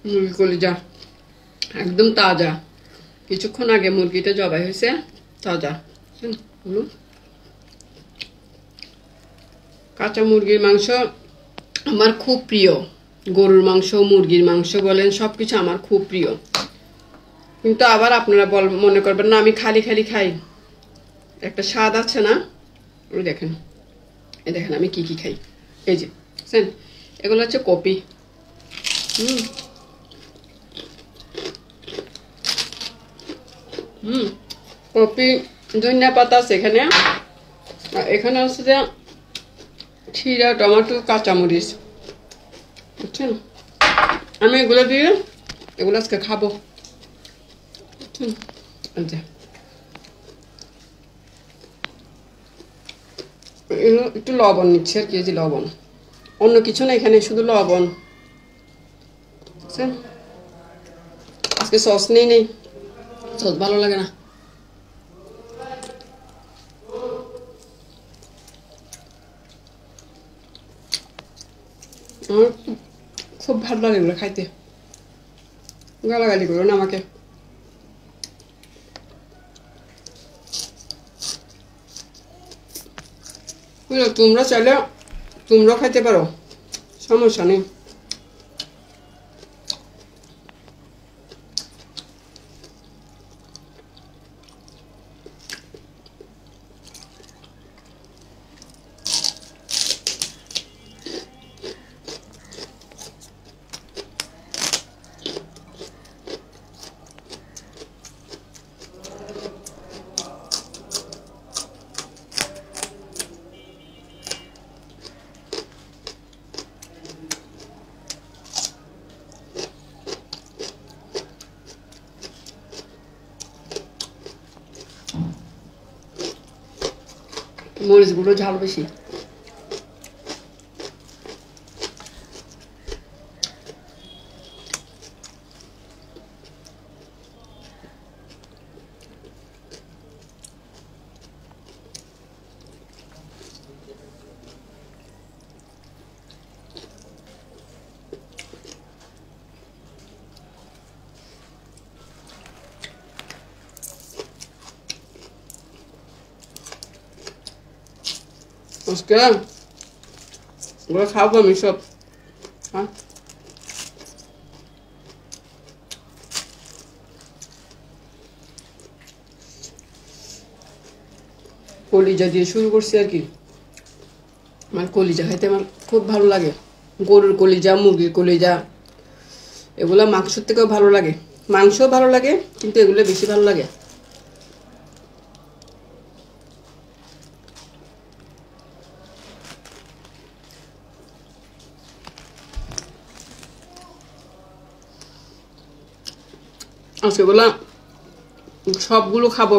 মুরগি কলিজা একদম তাজা, কিছুক্ষণ আগে মুরগিটা জবাই হয়েছে, তাজা। কাঁচা মুরগির মাংস আমার খুব প্রিয়, গরুর মাংস, মুরগির মাংস বলেন, সবকিছু আমার খুব প্রিয়। কিন্তু আবার আপনারা মনে করবেন না আমি খালি খালি খাই, একটা স্বাদ আছে না। ওই দেখেন, এই দেখেন আমি কি কি খাই। এই যে বুঝছেন, এগুলো হচ্ছে কপি। কপি, ধনিয়া পাতা আছে এখানে, এখানে আছে যে ছিঁড়া টমেটো, কাঁচামরিচ, বুঝছেন। আমি এগুলো দিয়ে এগুলো আজকে খাবো। একটু লবণ নিচ্ছে আর কি, যে লবণ, অন্য কিছু না এখানে, শুধু লবণ। বুঝছেন, আজকে সস নেই, সস ভালো লাগে না। আমার খুব ভালো লাগে এগুলো খাইতে, গালাগালি করো না আমাকে। তোমরা চাইলে তোমরাও খাইতে পারো, সমস্যা নেই। মরিচগুলো ঝাল বেশি। আজকে ওগুলো খাবো আমি সব। হ্যাঁ, কলিজা দিয়ে শুরু করছি আর কি। আমার কলিজা খাইতে আমার খুব ভালো লাগে, গরুর কলিজা, মুরগির কলিজা, এগুলো মাংসের থেকেও ভালো লাগে, মাংসও ভালো লাগে, কিন্তু এগুলো বেশি ভালো লাগে। আজকে বললাম সবগুলো খাবো।